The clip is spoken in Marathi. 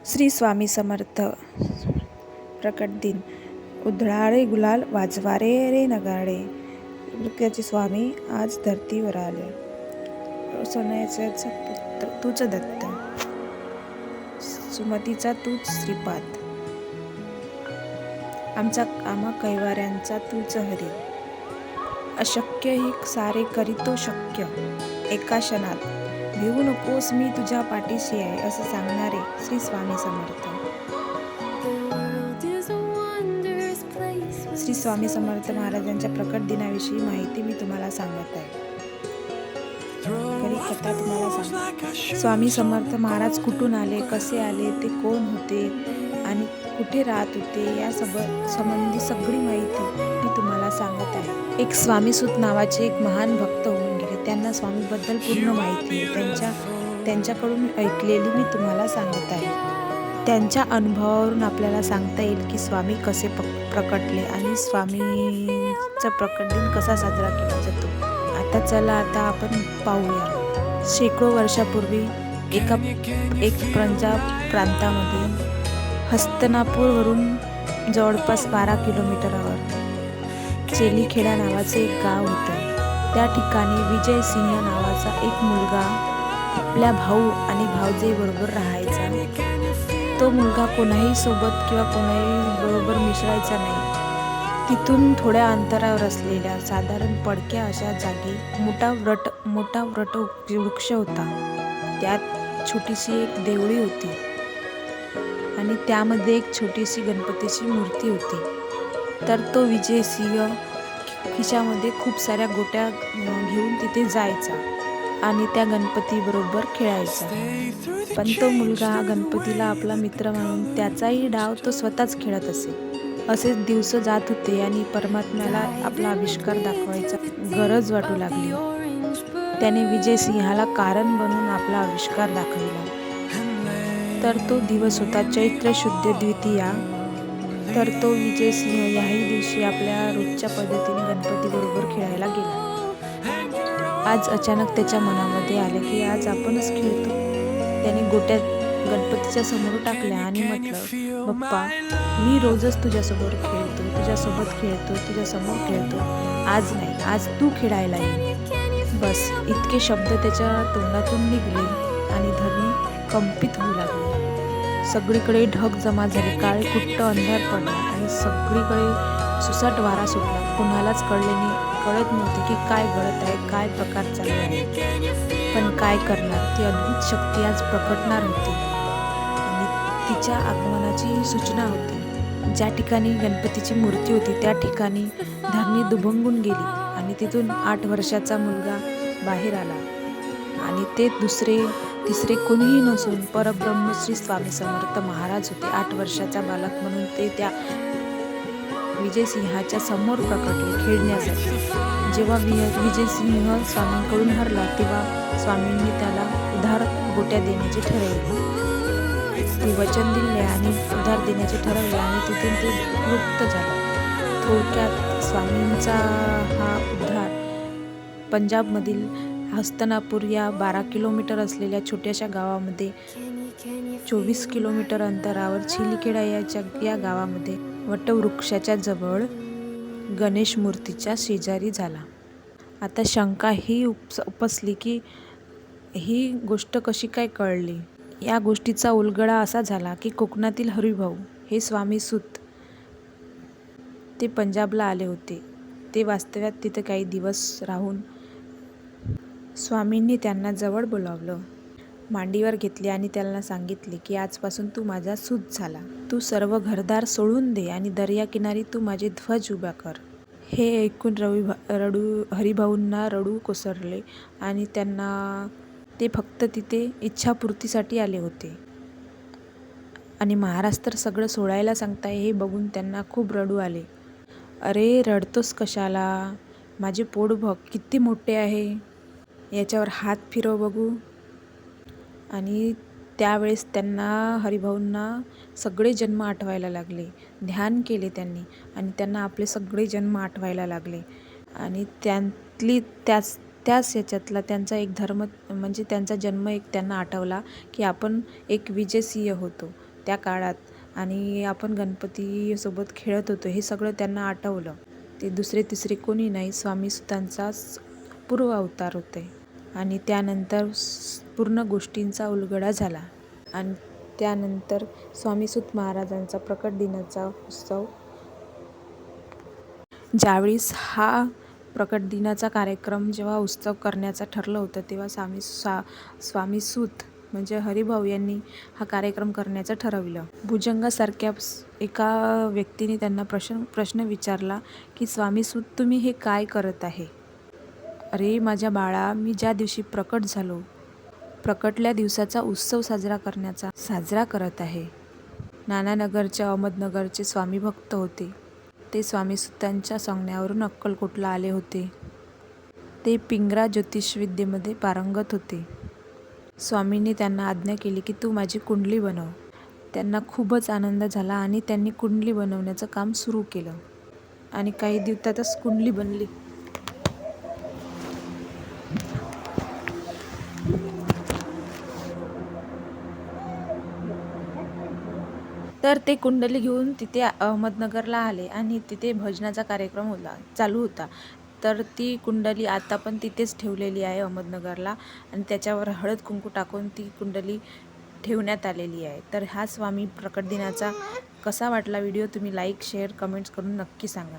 श्री स्वामी समर्थ प्रकट दिन। उधळाळे गुलाल वाजवारे रे नगाडे। विरक्त्याचे स्वामी आज धर्तीवर आले। सोन्याचा पुत्र तूच दत्त, सुमतीचा तूच श्रीपाद, आम्हा कैवाऱ्यांचा तूच हरी। अशक्य ही सारे करीतो शक्य, एका क्षणात भिवू नकोस मी तुझ्या पाठीशी आहे, असं सांगणारे श्री स्वामी समर्थ। श्री स्वामी समर्थ महाराजांच्या प्रकट दिनाविषयी माहिती मी तुम्हाला सांगत आहे। खरी कथा तुम्हाला सांगते। स्वामी समर्थ महाराज कुठून आले, कसे आले, ते कोण होते आणि कुठे राहत होते, या संबंधी सगळी माहिती मी तुम्हाला सांगत आहे। एक स्वामीसूत नावाचे एक महान भक्त होऊन गेले। त्यांना स्वामीबद्दल पूर्ण माहिती त्यांच्याकडून ऐकलेली मी तुम्हाला सांगत आहे। त्यांच्या अनुभवावरून आपल्याला सांगता येईल की स्वामी कसे प्रकटले आणि स्वामीचा प्रकट दिन कसा साजरा केला जातो। आता चला आपण पाहूया। शेकडो वर्षापूर्वी एक पंजाब प्रांतामध्ये हस्तनापूरवरून जवळपास 12 किलोमीटरवर चेलीखेडा नावाचे एक गाव होतं। त्या ठिकाणी विजय सिंह नावाचा एक मुलगा आपल्या भाऊ आणि भावजेबरोबर राहायचा। तो मुलगा कोणाही सोबत किंवा कोणाही बरोबर मिसळायचा नाही। तिथून थोड्या अंतरावर असलेल्या साधारण पडक्या अशा जागी मोठा व्रट वृक्ष होता। त्यात छोटीशी एक देवळी होती आणि त्यामध्ये एक छोटीशी गणपतीची मूर्ती होती। तर तो विजय सिंह खिशामध्ये खूप साऱ्या गोट्या घेऊन तिथे जायचा आणि त्या गणपती बरोबर खेळायचा। पण तो मुलगा हा गणपतीला आपला मित्र मानून त्याचाही डाव तो स्वतःच खेळत असे। असेच दिवस जात होते आणि परमात्म्याला आपला आविष्कार दाखवायचा गरज वाटू लागली। त्याने विजय सिंहाला कारण बनून आपला आविष्कार दाखविला। तर तो दिवस होता चैत्र शुद्ध द्वितीया। तर तो विजय सिंह याही दिवशी आपल्या रोजच्या पद्धतीने गणपती बरोबर खेळायला गेला। आज अचानक त्याच्या मनामध्ये आले की आज आपणच खेळतो। त्याने गोट्या गणपतीच्या समोर टाकल्या आणि म्हटलं, बाप्पा, मी रोजच तुझ्यासोबत खेळतो, तुझ्या समोर खेळतो, आज नाही, आज तू खेळायला ये। बस इतके शब्द त्याच्या तोंडातून निघले आणि धरणी कंपित होऊ लागली। सगळीकडे ढग जमा झाले, काळे कुट्ट अंधार पडला आणि सगळीकडे सुसाट वारा सुटला। कोणालाच कळत नव्हते की काय घडत आहे, काय प्रकार चालू आहे। पण काय करणार, ती अद्भुत शक्ती आज प्रकटणार होती आणि तिच्या आगमनाची सूचना होती। ज्या ठिकाणी गणपतीची मूर्ती होती त्या ठिकाणी धरणी दुभंगून गेली आणि तिथून 8 वर्षाचा मुलगा बाहेर आला आणि ते तिसरे कोणीही नसून परब्रह्म श्री स्वामी समर्थ महाराज होते। 8 वर्षाचा बालक म्हणून ते त्या विजय सिंहाच्या समोर प्रकटले खेळण्यासाठी। जेव्हा विजय सिंह स्वामींकडून हरला तेव्हा स्वामींनी त्याला उधार गोट्या देण्याचे ठरवले। ते वचन दिले आणि उधार देण्याचे ठरवले आणि तिथून ते मुक्त झाला। थोडक्यात स्वामींचा हा उद्धार पंजाबमधील हस्तनापूर या 12 किलोमीटर असलेल्या छोट्याशा गावामध्ये 24 किलोमीटर अंतरावर चेलीखेडा या गावामध्ये वटवृक्षाच्या जवळ गणेश मूर्तीच्या शेजारी झाला। आता शंका ही उपसली की ही गोष्ट कशी काय कळली। या गोष्टीचा उलगडा असा झाला की कोकणातील हरिभाऊ हे स्वामीसूत ते पंजाबला आले होते। ते वास्तव्यात तिथे काही दिवस राहून स्वामींनी त्यांना जवळ बोलावलं, मांडीवर घेतले आणि त्यांना सांगितले की आजपासून तू माझा सूत झाला। तू सर्व घरदार सोडून दे आणि दर्याकिनारी तू माझे ध्वज उभा कर। हे ऐकून हरिभाऊंना रडू कोसळले आणि ते फक्त तिथे इच्छापूर्तीसाठी आले होते आणि महाराज तर सगळं सोडायला सांगताय हे बघून त्यांना खूप रडू आले। अरे रडतोस कशाला, माझे पोट बघ किती मोठे आहे, याच्यावर हात फिरव बघू। आणि त्यावेळेस हरिभाऊंना सगळे जन्म आठवायला लागले। ध्यान केले त्यांनी आणि त्यांना आपले सगळे जन्म आठवायला लागले आणि त्याच याच्यातला त्यांचा एक धर्म म्हणजे त्यांचा जन्म एक त्यांना आठवला की आपण एक विजय सिंह होतो। त्या काळात, आणि आपण गणपतीसोबत खेळत होतो हे सगळं त्यांना आठवलं. ते दुसरे तिसरे कोणी नाही, स्वामी सुतांचाच पूर्व अवतार होते. आणि त्यानंतर पूर्ण गोष्टींचा उलगडा झाला. आणि त्यानंतर स्वामी सूत महाराजांचा प्रकट दिनाचा उत्सव, ज्यावेळेस हा प्रकट दिनाचा कार्यक्रम जेव्हा उत्सव करण्याचं ठरलं होतं, तेव्हा स्वामी सूत म्हणजे हरिभाऊ यांनी हा कार्यक्रम करण्याचं ठरवलं. भुजंगासारख्या एका व्यक्तीने त्यांना प्रश्न विचारला की स्वामी सूत, तुम्ही हे काय करत आहे? अरे माझ्या बाळा, मी ज्या दिवशी प्रकट झालो, प्रकटल्या दिवसाचा उत्सव साजरा करत आहे. नानानगरचे अहमदनगरचे स्वामी भक्त होते. ते स्वामी सुतांच्या सांगण्यावरून अक्कलकोटला आले होते. ते पिंगरा ज्योतिषविद्येमध्ये पारंगत होते. स्वामींनी त्यांना आज्ञा केली की तू माझी कुंडली बनव. त्यांना खूपच आनंद झाला आणि त्यांनी कुंडली बनवण्याचं काम सुरू केलं आणि काही दिवसातच कुंडली बनली. तर ते कुंडली घेऊन तिथे अहमदनगरला आले आणि तिथे भजनाचा कार्यक्रम चालू होता. तर ती कुंडली आता पण तिथेच ठेवलेली आहे अहमदनगरला, आणि त्याच्यावर हळद कुंकू टाकून ती कुंडली ठेवण्यात आलेली आहे. तर हा स्वामी प्रकट दिनाचा कसा वाटला व्हिडिओ, तुम्ही लाईक, शेअर, कमेंट्स करून नक्की सांगा.